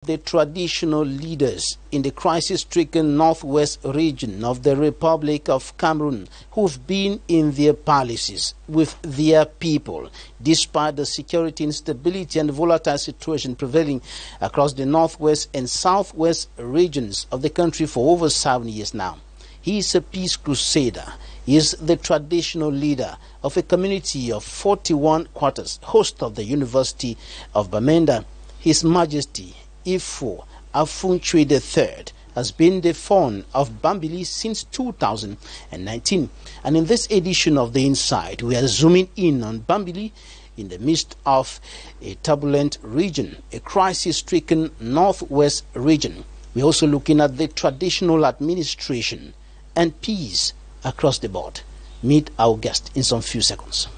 The traditional leaders in the crisis-stricken northwest region of the Republic of Cameroon who've been in their palaces with their people despite the security instability and volatile situation prevailing across the northwest and southwest regions of the country for over 7 years now. He is a peace crusader. He is the traditional leader of a community of 41 quarters, host of the University of Bamenda. His Majesty AFUNGCHWI III has been the fawn of Bambili since 2019. And in this edition of The Inside, we are zooming in on Bambili in the midst of a turbulent region, a crisis-stricken northwest region. We're also looking at the traditional administration and peace across the board. Meet our guest in some few seconds.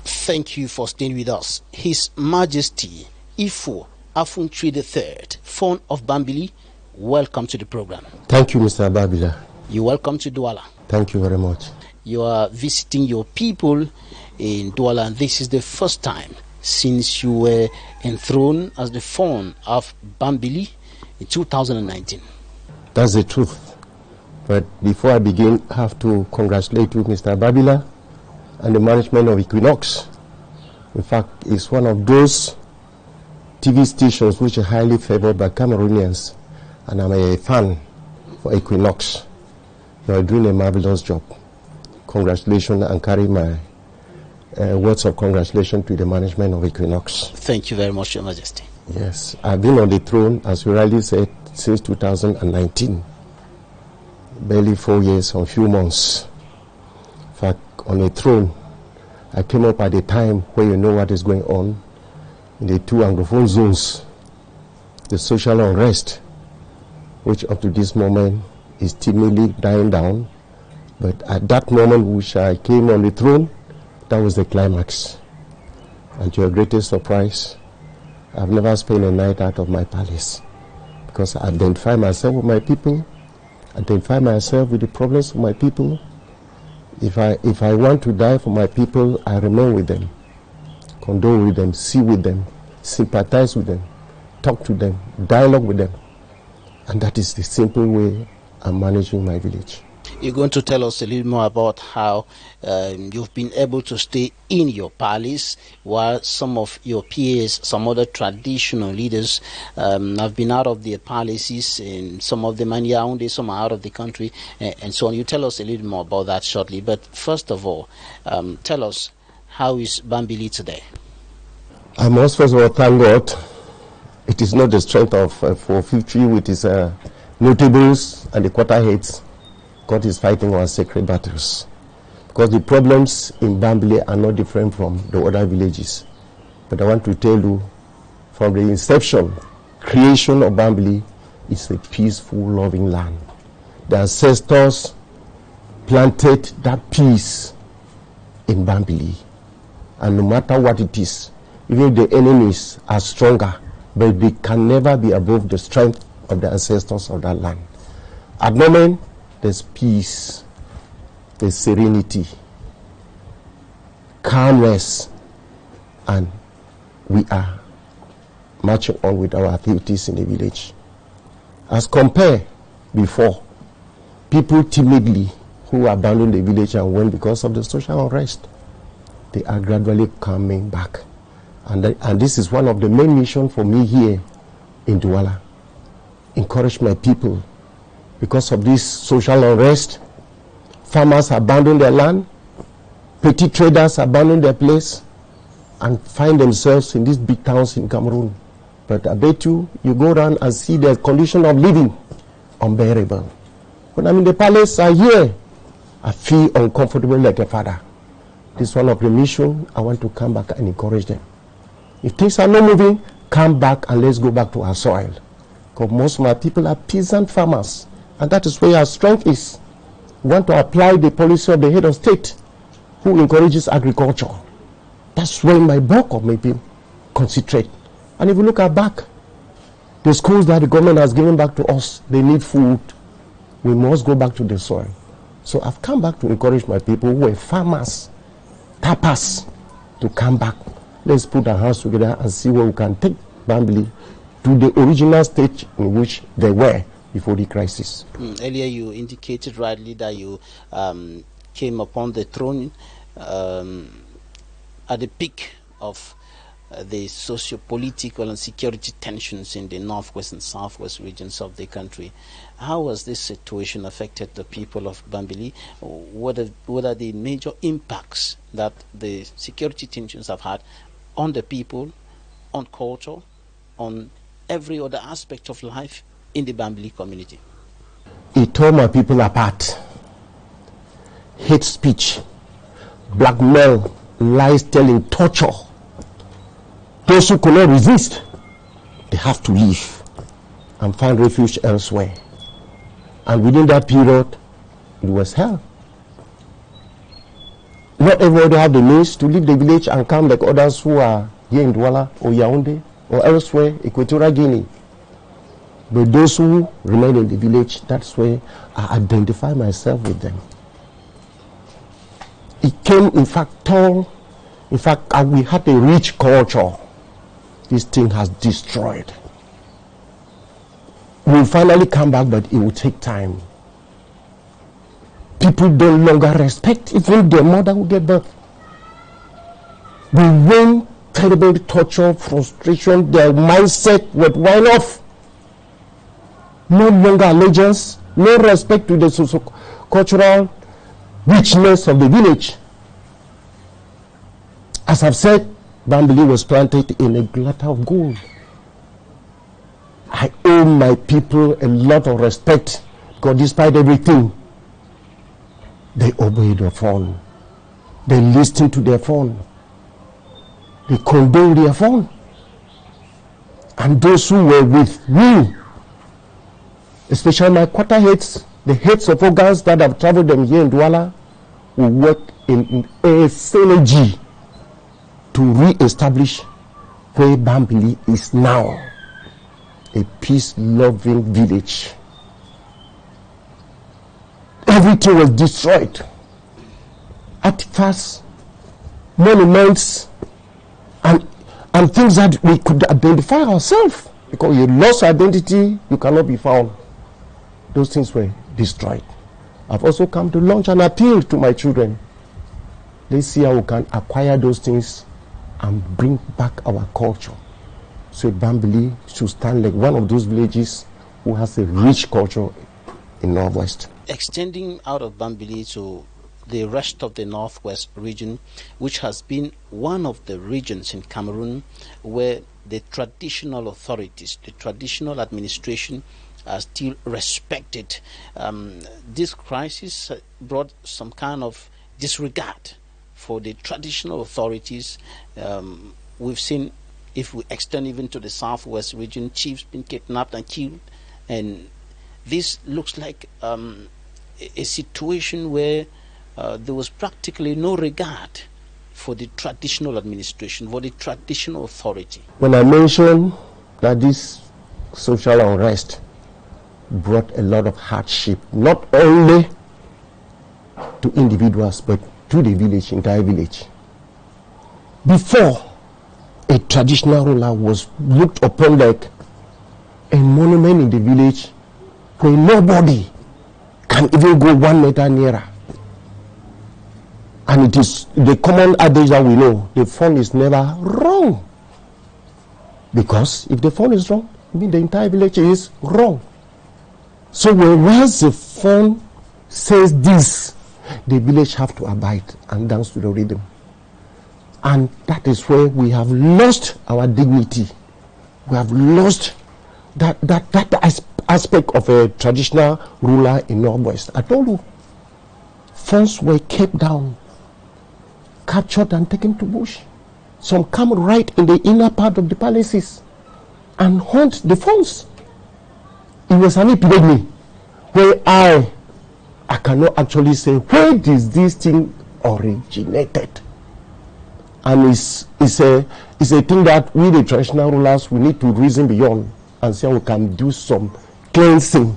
Thank you for staying with us. His Majesty AFUNGCHWI III, fawn of Bambili, welcome to the program. Thank you, Mr. Babila. You're welcome to Douala. Thank you very much. You are visiting your people in Douala, and this is the first time since you were enthroned as the fawn of Bambili in 2019. That's the truth. But before I begin, I have to congratulate you, Mr. Babila, and the management of Equinoxe. In fact, it's one of those TV stations which are highly favored by Cameroonians, and I'm a fan for Equinoxe. You are doing a marvelous job. Congratulations, and carry my words of congratulations to the management of Equinoxe. Thank you very much, Your Majesty. Yes, I've been on the throne, as you rightly said, since 2019. Barely 4 years or a few months. In fact, on the throne, I came up at a time where you know what is going on in the two Anglophone zones. The social unrest, which up to this moment is timidly dying down. But at that moment which I came on the throne, that was the climax. And to your greatest surprise, I've never spent a night out of my palace, because I identify myself with my people, identify myself with the problems of my people. If I want to die for my people, I remain with them, condole with them, see with them, sympathize with them, talk to them, dialogue with them. And that is the simple way I'm managing my village. You're going to tell us a little more about how you've been able to stay in your palace while some of your peers, some other traditional leaders have been out of their palaces, and some of them are in Yaoundé, some are out of the country, and so on. You tell us a little more about that shortly. But first of all, tell us, how is Bambili today? I must first of all thank God. It is not the strength of 450 with its notables and the quarter heads. God is fighting our sacred battles, because the problems in Bambili are not different from the other villages. But I want to tell you, from the inception, creation of Bambili is a peaceful, loving land. The ancestors planted that peace in Bambili, and no matter what it is, even the enemies are stronger, but they can never be above the strength of the ancestors of that land. At the moment, there's peace, there's serenity, calmness, and we are marching on with our activities in the village. As compared before, people timidly who abandoned the village and went because of the social unrest, they are gradually coming back. And this is one of the main missions for me here in Douala. Encourage my people. Because of this social unrest, farmers abandon their land, petty traders abandon their place, and find themselves in these big towns in Cameroon. But I bet you go around and see their condition of living unbearable. When I'm in the palace, I feel uncomfortable like a father. This is one of the missions. I want to come back and encourage them. If things are not moving, come back and let's go back to our soil. Because most of my people are peasant farmers. And that is where our strength is. We want to apply the policy of the head of state who encourages agriculture. That's where my bulk of my people concentrate. And if you look at back, the schools that the government has given back to us, they need food. We must go back to the soil. So I've come back to encourage my people who were farmers, tappers, to come back. Let's put our hands together and see where we can take Bambili to the original stage in which they were before the crisis. Earlier you indicated rightly that you came upon the throne at the peak of the socio-political and security tensions in the northwest and southwest regions of the country. How has this situation affected the people of Bambili? What are the major impacts that the security tensions have had on the people, on culture, on every other aspect of life in the Bambili community? It tore my people apart. Hate speech, blackmail, lies telling, torture. Those who could not resist, they have to leave and find refuge elsewhere. And within that period, it was hell. Not everybody have the means to leave the village and come like others who are here in Douala or Yaoundé or elsewhere, Equatorial Guinea. But those who remain in the village, that's where I identify myself with them. It came, in fact, tall. In fact, we had a rich culture. This thing has destroyed. We'll finally come back, but it will take time. People no longer respect even their mother who gave birth. We went terrible torture, frustration, their mindset went wind off. No longer allegiance, no respect to the socio-cultural richness of the village. As I've said, Bambili was planted in a gutter of gold. I owe my people a lot of respect because despite everything, they obey their phone. They listen to their phone. They condone their phone. And those who were with me, especially my quarter heads, the heads of organs that have traveled them here in Douala, will work in a synergy to re-establish where Bambili is now, a peace-loving village. Everything was destroyed. Artifacts, monuments, and things that we could identify ourselves. Because you lost identity, you cannot be found. Those things were destroyed. I've also come to launch an appeal to my children. Let's see how we can acquire those things and bring back our culture. So Bambili should stand like one of those villages who has a rich culture in Northwest. Extending out of Bambili to the rest of the Northwest region, which has been one of the regions in Cameroon where the traditional authorities, the traditional administration are still respected. This crisis brought some kind of disregard for the traditional authorities. We've seen, if we extend even to the southwest region, chiefs being kidnapped and killed, and this looks like a situation where there was practically no regard for the traditional administration, for the traditional authority. When I mentioned that this social unrest brought a lot of hardship, not only to individuals, but to the village, entire village. Before, a traditional ruler was looked upon like a monument in the village where nobody can even go 1 meter nearer. And it is the common adage that we know, the phone is never wrong. Because if the phone is wrong, I mean the entire village is wrong. So whereas the phone says this, the village have to abide and dance to the rhythm. And that is where we have lost our dignity. We have lost that aspect of a traditional ruler in Northwest. I told you, phones were kept down, captured and taken to bush. Some come right in the inner part of the palaces and haunt the phones. It was an epidemic where I cannot actually say where is this thing originated. And it's a thing that we, the traditional rulers, we need to reason beyond and see how we can do some cleansing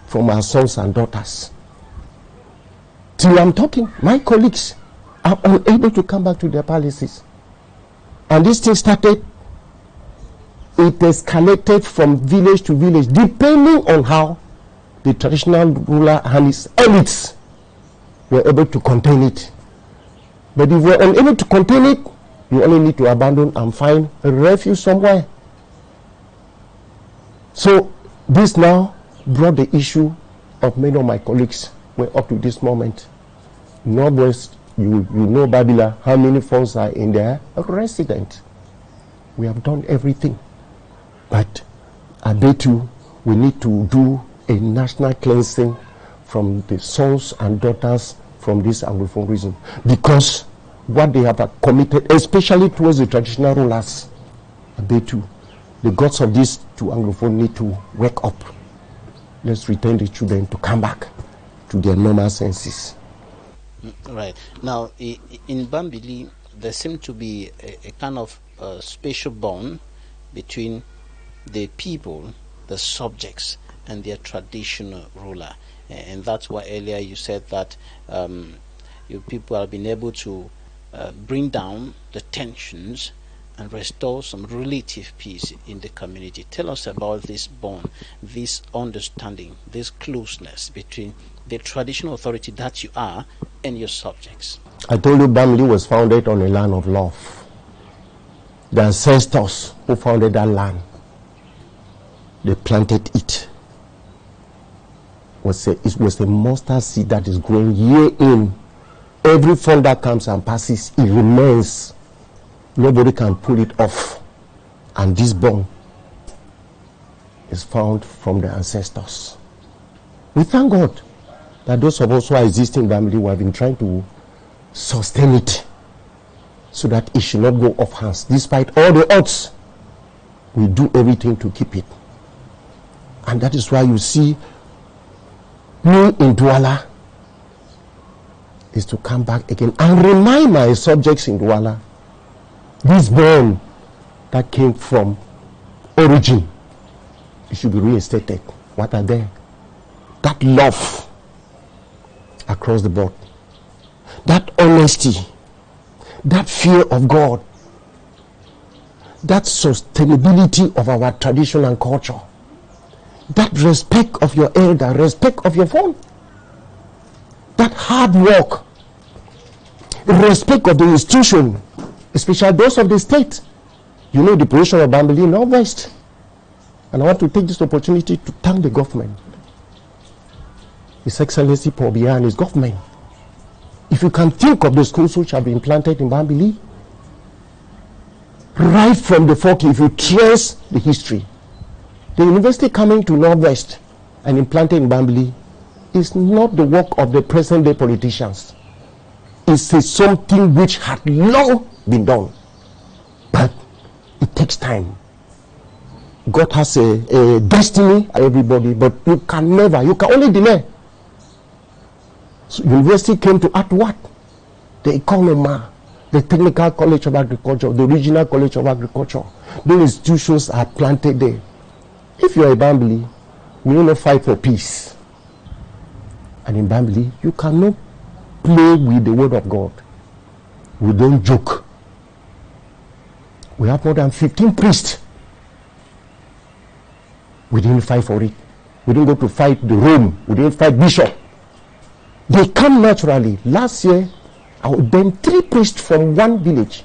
from our sons and daughters. Till I'm talking, my colleagues are unable to come back to their palaces. And this thing started, it escalated from village to village, depending on how the traditional ruler and his elites were able to contain it. But if we're unable to contain it, you only need to abandon and find a refuge somewhere. So this now brought the issue of many of my colleagues were up to this moment. Northwest, you know Bambili, how many funds are in there? A resident. We have done everything. But I bet you we need to do a national cleansing from the sons and daughters from this Anglophone region. Because what they have committed, especially towards the traditional rulers, I bet you the gods of these two Anglophone need to wake up. Let's return the children to come back to their normal senses. Right. Now, in Bambili, there seems to be a kind of special bond between the people, the subjects, and their traditional ruler. And that's why earlier you said that you people have been able to bring down the tensions and restore some relative peace in the community. Tell us about this bond, this understanding, this closeness between the traditional authority that you are and your subjects. I told you Bambili was founded on a land of love. The ancestors who founded that land, they planted it. It was a mustard seed that is growing year in. Every fund that comes and passes, it remains. Nobody can pull it off. And this bond is found from the ancestors. We thank God that those of us who are existing in Bambili, we have been trying to sustain it so that it should not go off hands. Despite all the odds, we do everything to keep it. And that is why you see me in Douala is to come back again and remind my subjects in Douala this bond that came from origin, it should be reinstated. What are they? That love across the board, that honesty, that fear of God, that sustainability of our tradition and culture, that respect of your elder, respect of your phone, that hard work, respect of the institution, especially those of the state. You know the position of Bambili in Northwest. And I want to take this opportunity to thank the government, His Excellency Paul Biya and his government. If you can think of the schools which have been planted in Bambili, right from the 40s, if you trace the history, the university coming to Northwest and implanted in Bambili is not the work of the present day politicians. It's something which had long been done. But it takes time. God has a destiny, everybody, but you can only delay. So university came to add what? The economy, the Technical College of Agriculture, the Regional College of Agriculture. Those institutions are planted there. If you are a Bambili, we will not fight for peace. And in Bambili, you cannot play with the word of God. We don't joke. We have more than 15 priests. We didn't fight for it. We didn't go to fight the Rome. We didn't fight bishop. They come naturally. Last year, I ordained 3 priests from one village.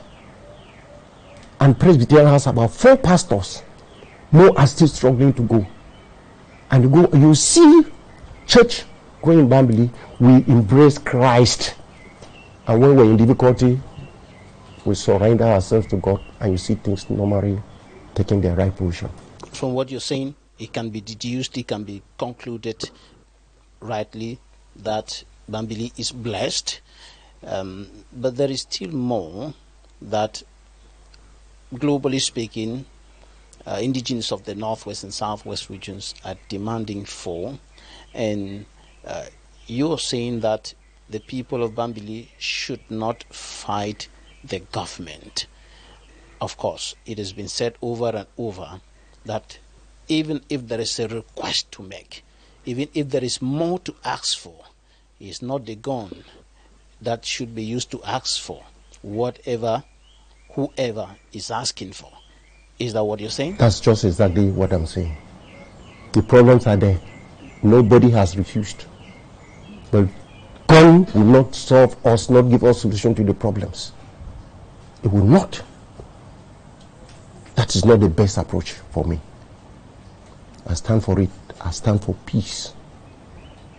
And Presbyterian has about 4 pastors. More are still struggling to go. And you see church going in Bambili, we embrace Christ. And when we're in difficulty, we surrender ourselves to God, and you see things normally taking their right position. From what you're saying, it can be deduced, it can be concluded rightly that Bambili is blessed, but there is still more that, globally speaking, indigenous of the Northwest and Southwest regions are demanding for, and you're saying that the people of Bambili should not fight the government. Of course, it has been said over and over that even if there is a request to make, even if there is more to ask for, is not the gun that should be used to ask for whatever whoever is asking for. Is that what you're saying? That's just exactly what I'm saying. The problems are there. Nobody has refused. But gun will not solve us, not give us solution to the problems. It will not. That is not the best approach for me. I stand for it. I stand for peace.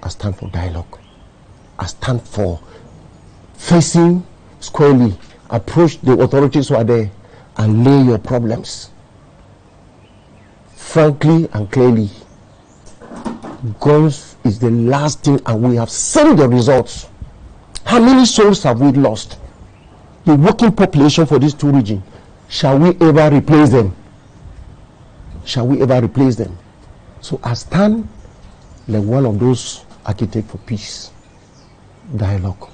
I stand for dialogue. I stand for facing squarely, approach the authorities who are there and lay your problems frankly and clearly. Guns is the last thing, and we have seen the results. How many souls have we lost? The working population for these two regions, shall we ever replace them? Shall we ever replace them? So I stand like one of those architects for peace, dialogue,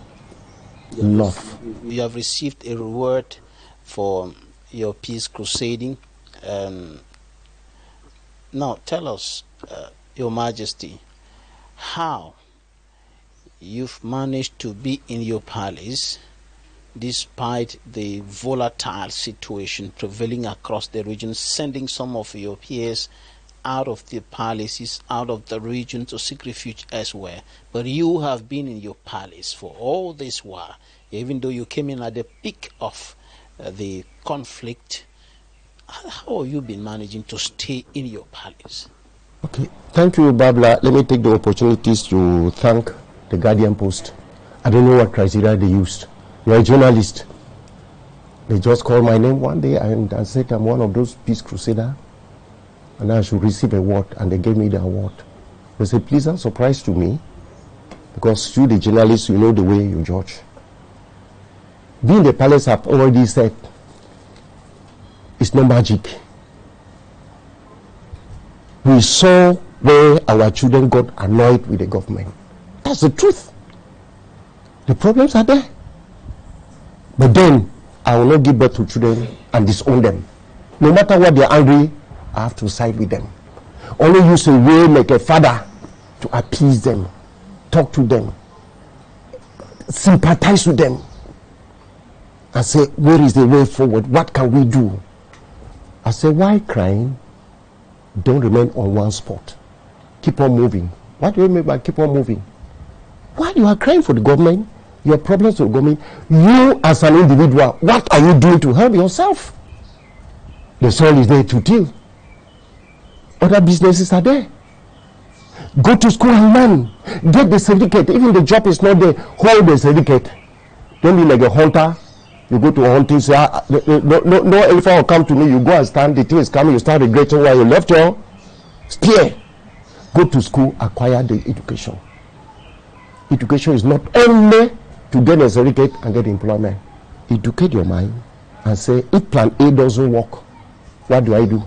love. You have received a reward for your peace crusading. Now tell us, Your Majesty, how you've managed to be in your palace despite the volatile situation prevailing across the region, sending some of your peers out of the palaces, out of the region to seek refuge elsewhere. But you have been in your palace for all this while, even though you came in at the peak of the conflict. How have you been managing to stay in your palace? Okay, thank you, Babla. Let me take the opportunities to thank the Guardian Post. I don't know what criteria they used. You're a journalist. They just called my name one day and I said I'm one of those peace crusaders and I should receive an award, and they gave me the award. It was a pleasant surprise to me, because you, the journalist, you know the way you judge. Being in the palace, I've already said, it's no magic. We saw where our children got annoyed with the government. That's the truth. The problems are there. But then, I will not give birth to children and disown them. No matter what they're angry, I have to side with them. Only use a way like a father to appease them, talk to them, sympathize with them, and say, where is the way forward? What can we do? I say, why crying? Don't remain on one spot. Keep on moving. What do you mean by keep on moving? While you are crying for the government, your problems with the government, you as an individual, what are you doing to help yourself? The soil is there to till. Other businesses are there. Go to school and learn. Get the certificate. Even the job is not there, hold the certificate. Don't be like a hunter. You go to a hunting, say, no elephant will come to me. You go and stand, the thing is coming, you start regretting why you left your spear. Go to school, acquire the education. Education is not only to get a certificate and get employment. Educate your mind and say, if plan A doesn't work, what do I do?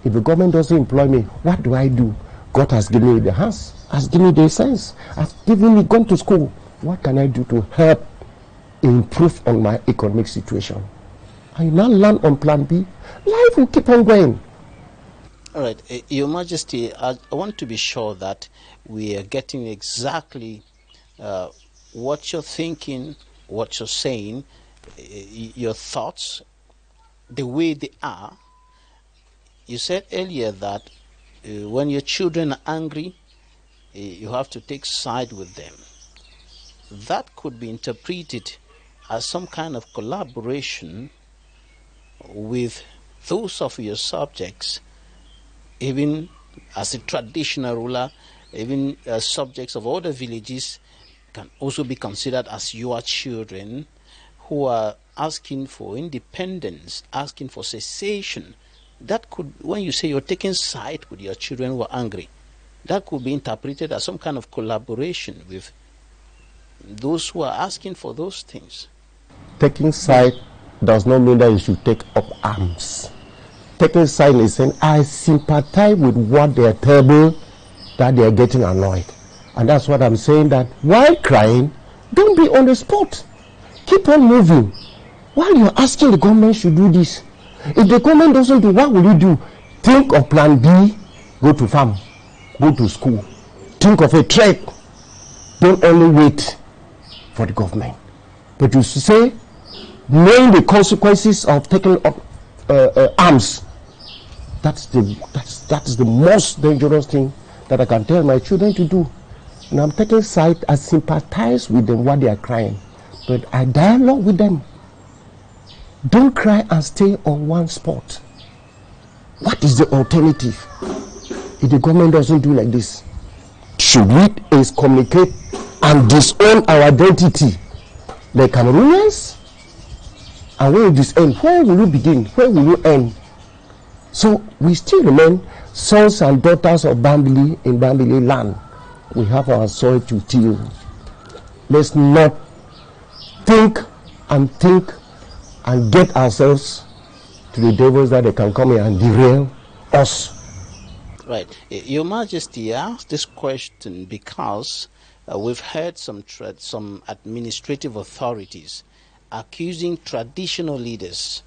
If the government doesn't employ me, what do I do? God has given me the hands, has given me the sense, has given me gone to school. What can I do to help improve on my economic situation? I now learn on plan B. Life will keep on going. All right, Your Majesty, I want to be sure that we are getting exactly what you're thinking, what you're saying, your thoughts, the way they are. You said earlier that when your children are angry, you have to take side with them. That could be interpreted as some kind of collaboration with those of your subjects, even as a traditional ruler, even subjects of other villages can also be considered as your children who are asking for independence, asking for cessation. That could, when you say you're taking side with your children who are angry, that could be interpreted as some kind of collaboration with those who are asking for those things. Taking side does not mean that you should take up arms. Taking side is saying, I sympathize with what they are terrible, that they are getting annoyed. And that's what I'm saying, that while crying, don't be on the spot. Keep on moving. While you're asking the government should do this, if the government doesn't do, what will you do? Think of plan B, go to farm, go to school. Think of a trade. don't only wait for the government, but to say, knowing the consequences of taking up arms, that is the most dangerous thing that I can tell my children to do. And I'm taking side. I sympathize with them while they are crying, but I dialogue with them. Don't cry and stay on one spot. What is the alternative if the government doesn't do like this? Should we excommunicate and disown our identity like Cameroonians? And when will this end? Where will you begin? Where will you end? So we still remain sons and daughters of Bambili in Bambili land. We have our soil to till. Let's not think and get ourselves to the devils that they can come here and derail us. Right. Your Majesty, I asked this question because we've heard some administrative authorities accusing traditional leaders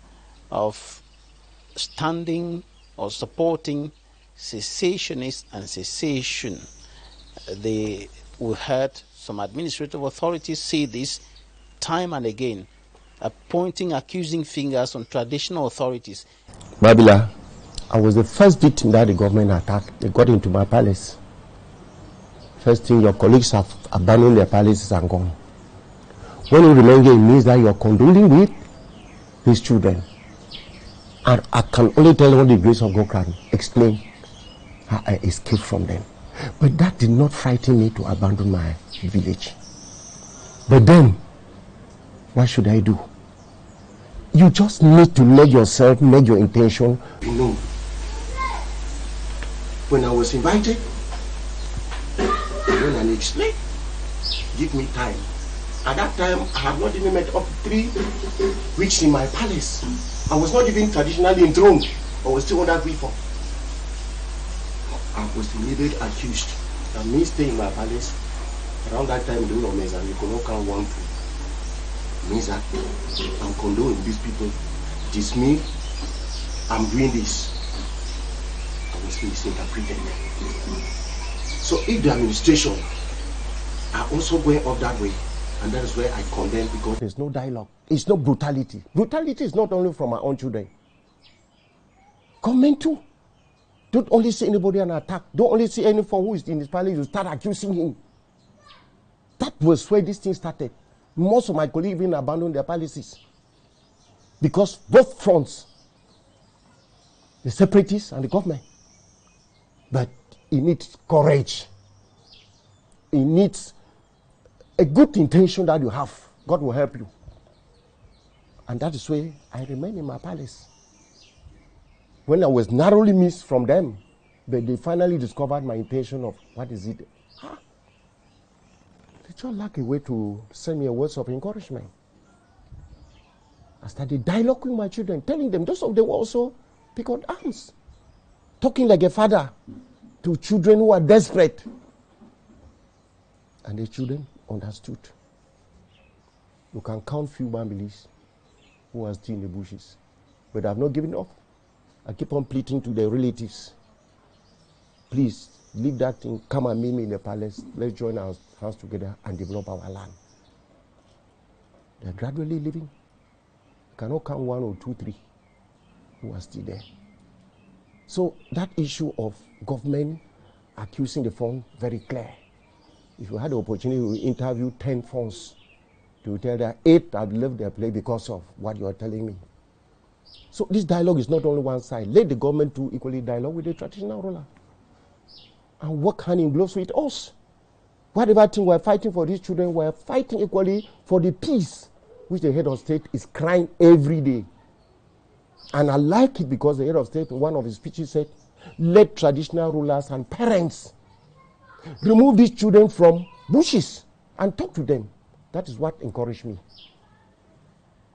of standing or supporting secessionists and secession. We heard some administrative authorities say this time and again, pointing accusing fingers on traditional authorities. Babila, I was the first victim that the government attacked. They got into my palace. First thing, your colleagues have abandoned their palaces and gone. When you remain here, it means that you are condoling with these children. And I can only tell you what the grace of God can explain how I escaped from them. But that did not frighten me to abandon my village. But then, what should I do? You just need to make yourself, make your intention. You know, when I was invited, I went and explained. Give me time. At that time, I had not even met up 3 weeks in my palace. I was not even traditionally enthroned. I was still under grief. I was immediately accused that me staying in my palace. Around that time, doing on and you could not count 1, 2. Means that I'm condoning these people. It is me. I'm doing this. I was misinterpreted. So if the administration are also going up that way, and that is where I condemn, because there's no dialogue. It's no brutality. Brutality is not only from our own children. Government too. Don't only see anybody an attack. Don't only see anyone who is in his palace, you start accusing him. That was where this thing started. Most of my colleagues even abandoned their palaces. Because both fronts, the separatists and the government. But it needs courage. It needs a good intention that you have. God will help you. And that is why I remain in my palace. When I was narrowly missed from them, but they finally discovered my intention of what is it. They just lack a way to send me a words of encouragement. I started dialogue with my children, telling them, those of them also pick up arms. Talking like a father to children who are desperate. And the children understood. You can count few Bambilis who are still in the bushes. But I have not given up. I keep on pleading to their relatives. Please, leave that thing, come and meet me in the palace. Let's join our hands together and develop our land. They're gradually living. You cannot count 1 or 2, 3 who are still there. So that issue of government accusing the phone, very clear. If you had the opportunity to interview 10 phones, to tell that 8 have left their place because of what you are telling me. So this dialogue is not only one side. Let the government to equally dialogue with the traditional ruler. And work hand in gloves with us. Whatever thing we're fighting for these children, we're fighting equally for the peace, which the head of state is crying every day. And I like it because the head of state, in one of his speeches, said, let traditional rulers and parents remove these children from bushes and talk to them. That is what encouraged me.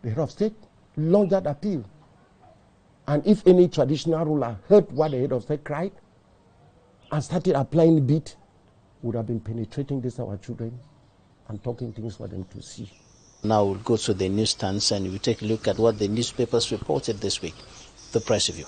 The head of state launched that appeal. And if any traditional ruler heard what the head of state cried and started applying the beat, would have been penetrating this our children and talking things for them to see. Now we'll go to the newsstands and we'll take a look at what the newspapers reported this week. The press review.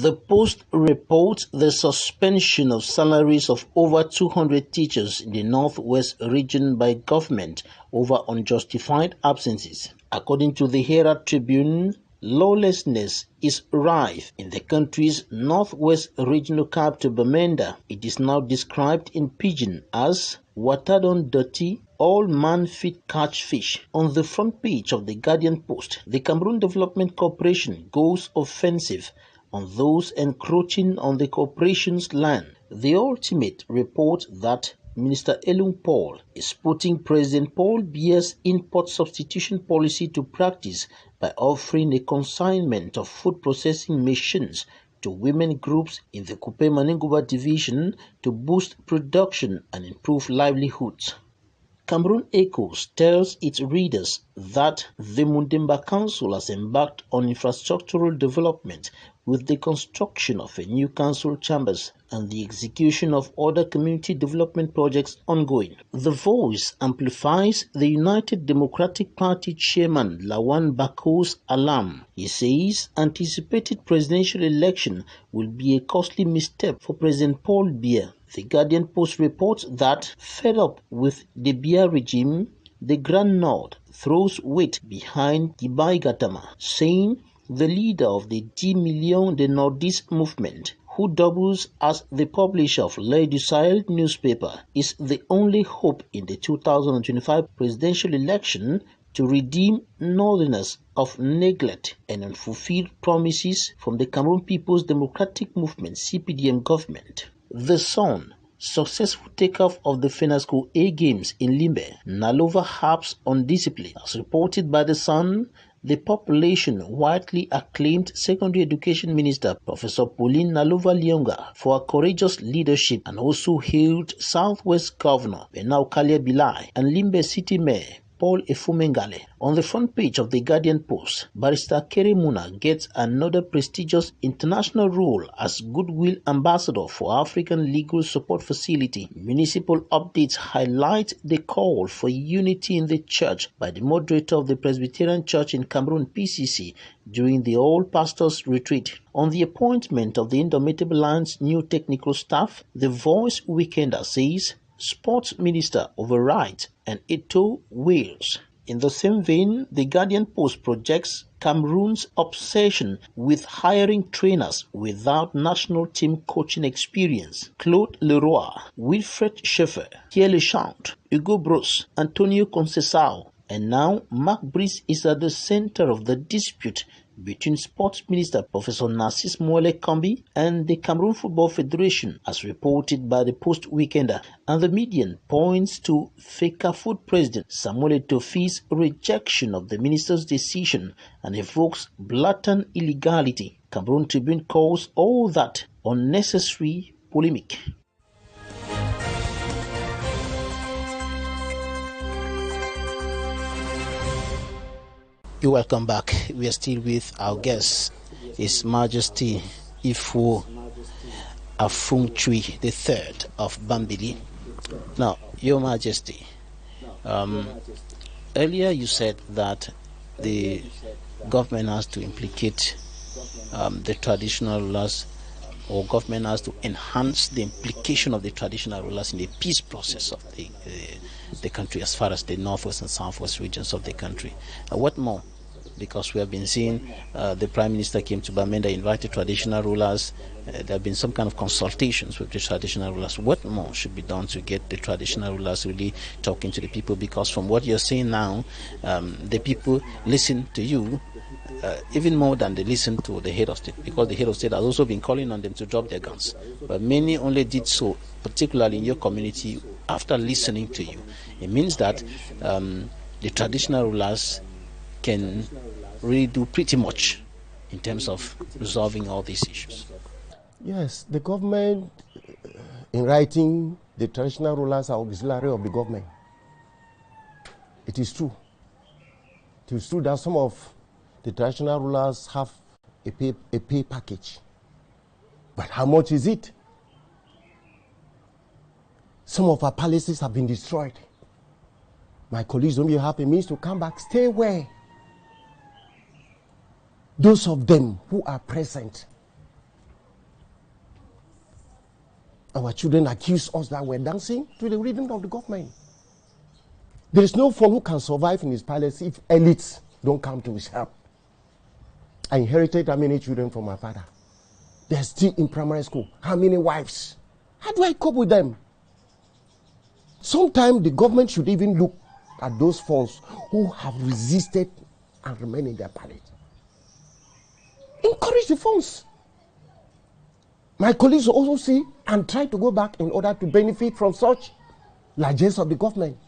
The Post reports the suspension of salaries of over 200 teachers in the Northwest region by government over unjustified absences. According to the Herald Tribune, lawlessness is rife in the country's Northwest regional capital Bamenda. It is now described in pidgin as "water don dirty, all man fit catch fish." On the front page of the Guardian Post, the Cameroon Development Corporation goes offensive on those encroaching on the corporation's land. The Ultimate reports that Minister Elung Paul is putting President Paul Biya's import substitution policy to practice by offering a consignment of food processing machines to women groups in the Kupe Maninguba division to boost production and improve livelihoods. Cameroon Echoes tells its readers that the Mundimba Council has embarked on infrastructural development with the construction of a new council chambers and the execution of other community development projects ongoing. The Voice amplifies the United Democratic Party chairman Lawan Bako's alarm. He says anticipated presidential election will be a costly misstep for President Paul Biya. The Guardian Post reports that, fed up with the Biya regime, the Grand Nord throws weight behind Gibai Gatama, saying the leader of the 10 Million de Nordiste movement, who doubles as the publisher of Le Dusail newspaper, is the only hope in the 2025 presidential election to redeem northerners of neglect and unfulfilled promises from the Cameroon People's Democratic Movement (CPDM) government. The Sun: successful takeoff of the FENASCO A Games in Limbe. Nalova harps on discipline. As reported by The Sun, the population widely acclaimed Secondary Education Minister Professor Pauline Nalova Lyonga for her courageous leadership and also hailed Southwest Governor Benau Kalia Bilai and Limbe City Mayor Paul Efumengale. On the front page of the Guardian Post, Barrister Kere Muna gets another prestigious international role as Goodwill Ambassador for African Legal Support Facility. Municipal updates highlight the call for unity in the church by the moderator of the Presbyterian Church in Cameroon (PCC) during the All Pastors Retreat. On the appointment of the Indomitable Lion's new technical staff, The Voice Weekender says Sports Minister overrides and Eto'o Wales. In the same vein, the Guardian Post projects Cameroon's obsession with hiring trainers without national team coaching experience. Claude Leroy, Wilfred Schaeffer, Pierre Lechant, Hugo Broos, Antonio Conceição, and now Marc Brice is at the center of the dispute between Sports Minister Professor Narcisse Moele Kambi and the Cameroon Football Federation, as reported by the Post Weekender. And the Median points to FECAFOOT President Samuel Eto'o's rejection of the minister's decision and evokes blatant illegality. Cameroon Tribune calls all that unnecessary polemic. You're welcome back. We are still with our guest, His Majesty Ifo AFUNGCHWI III of Bambili. Now, Your Majesty, earlier you said that the government has to implicate the traditional rulers, or government has to enhance the implication of the traditional rulers in the peace process of the country, as far as the northwest and southwest regions of the country. What more? Because we have been seeing the Prime Minister came to Bamenda, invited traditional rulers. There have been some kind of consultations with the traditional rulers. What more should be done to get the traditional rulers really talking to the people? Because from what you're saying now, the people listen to you even more than they listen to the head of state, because the head of state has also been calling on them to drop their guns. But many only did so, particularly in your community, after listening to you. It means that the traditional rulers can really do pretty much in terms of resolving all these issues. Yes, the government, in writing, the traditional rulers are auxiliary of the government. It is true. It is true that some of the traditional rulers have a pay package. But how much is it? Some of our palaces have been destroyed. My colleagues don't even have a means to come back. Stay where? Those of them who are present Our children accuse us that we're dancing to the rhythm of the government. There is no one who can survive in his palace if elites don't come to his help. I inherited how many children from my father? They're still in primary school. How many wives? How do I cope with them? Sometimes the government should even look at those funds who have resisted and remain in their palace. Encourage the funds. My colleagues also see and try to go back in order to benefit from such largesse of the government.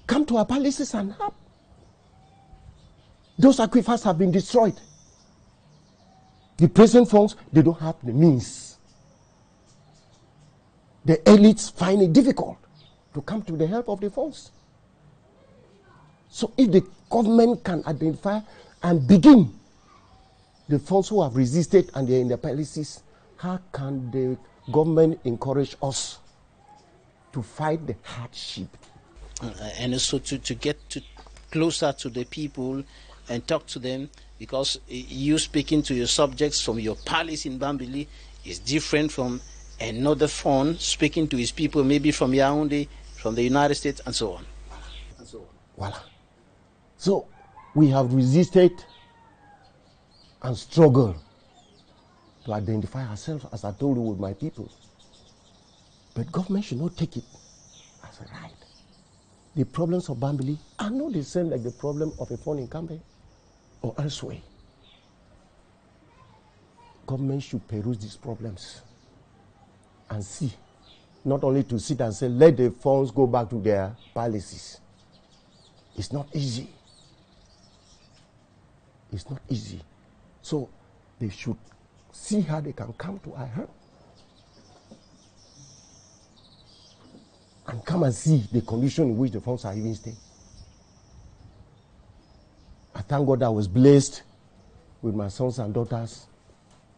Come to our palaces and help. Those aquifers have been destroyed. The present funds, they don't have the means. The elites find it difficult to come to the help of the funds. So if the government can identify and begin the funds who have resisted and they're in the palaces, how can the government encourage us to fight the hardship? And also to get closer to the people and talk to them, because you speaking to your subjects from your palace in Bambili is different from another phone speaking to his people, maybe from Yaoundé, from the United States, and so on. Voila. So we have resisted and struggled to identify ourselves, as I told you, with my people. But government should not take it as a right. The problems of Bambili are not the same like the problem of a phone in Cambe or elsewhere. Government should peruse these problems and see, not only to sit and say, let the funds go back to their palaces. It's not easy. It's not easy. So they should see how they can come to our help. And come and see the condition in which the funds are even staying. I thank God I was blessed with my sons and daughters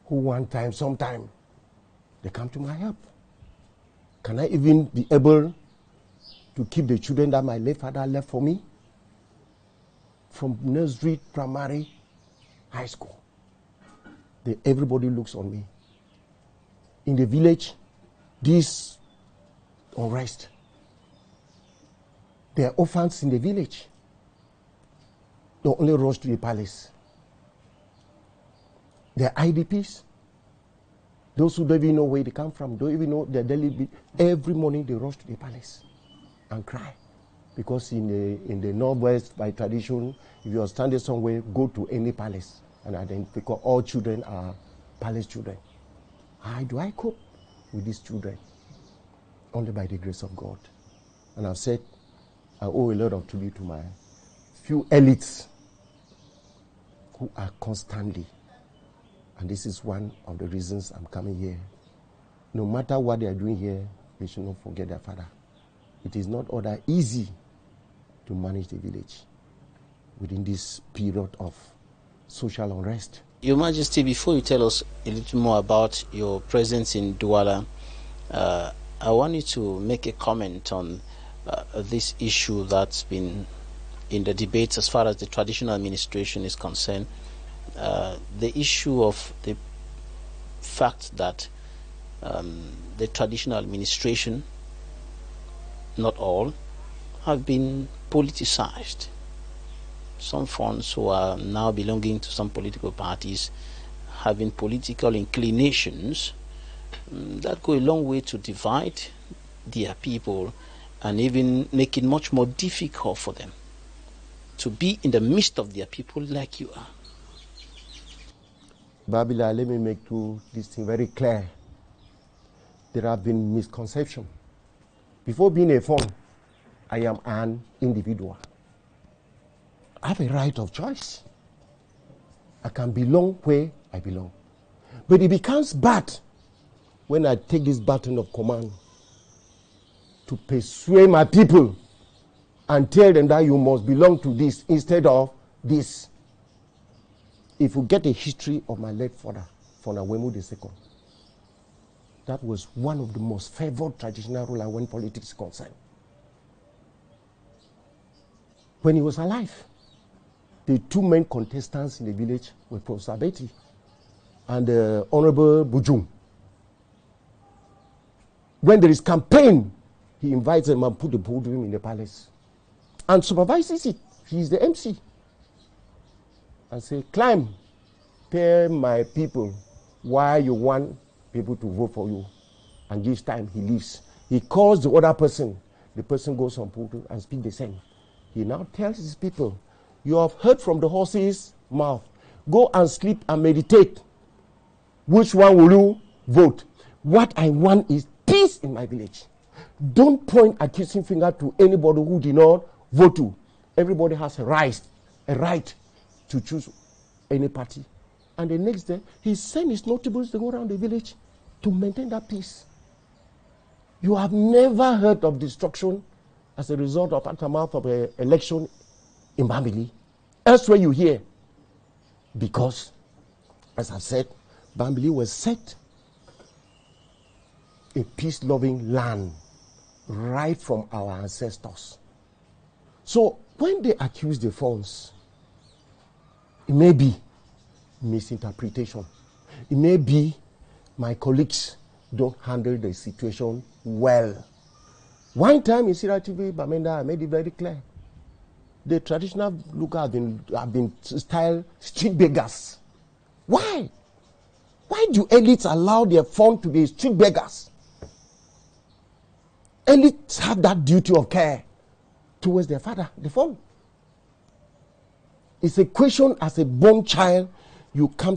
who sometime, they come to my help. Can I even be able to keep the children that my late father left for me? From nursery, primary, high school. Everybody looks on me. In the village, this unrest. There are orphans in the village. They only rush to the palace. There are IDPs. Those who don't even know where they come from, don't even know their daily. Every morning they rush to the palace and cry. Because in the Northwest, by tradition, if you are standing somewhere, go to any palace. And identify, because all children are palace children. How do I cope with these children? Only by the grace of God. And I've said, I owe a lot of tribute to my few elites who are constantly, and this is one of the reasons I'm coming here. No matter what they are doing here, they should not forget their father. It is not all that easy to manage the village within this period of social unrest. Your Majesty, before you tell us a little more about your presence in Douala, I want you to make a comment on this issue that's been in the debates as far as the traditional administration is concerned. The issue of the fact that the traditional administration, not all, have been politicized. Some funds who are now belonging to some political parties having political inclinations that go a long way to divide their people and even make it much more difficult for them to be in the midst of their people like you are. Babila, let me make this thing very clear. There have been misconceptions. Before being a fund, I am an individual. I have a right of choice. I can belong where I belong. But it becomes bad when I take this baton of command to persuade my people and tell them that you must belong to this instead of this. If you get a history of my late father, Fonawemu II, that was one of the most favored traditional rulers when politics is concerned. When he was alive, the two main contestants in the village were Professor Betty and Honorable Bujung. When there is campaign, he invites them and put the podium in the palace and supervises it. He is the MC. And say, climb, tell my people why you want people to vote for you. And gives time, he leaves. He calls the other person. The person goes on podium and speaks the same. He now tells his people, you have heard from the horse's mouth. Go and sleep and meditate. Which one will you vote? What I want is peace in my village. Don't point accusing finger to anybody who did not vote to. Everybody has a right to choose any party. And the next day, he sent his notables to go around the village to maintain that peace. You have never heard of destruction as a result of aftermath of an election in Bambili. Elsewhere you hear. Because, as I said, Bambili was set a peace-loving land right from our ancestors. So when they accuse the phones, it may be misinterpretation. It may be my colleagues don't handle the situation well. One time in Sierra TV, Bamenda, I made it very clear. The traditional looker have been styled street beggars. Why? Why do elites allow their phone to be street beggars? Elites have that duty of care towards their father, the phone. It's a question as a born child, you come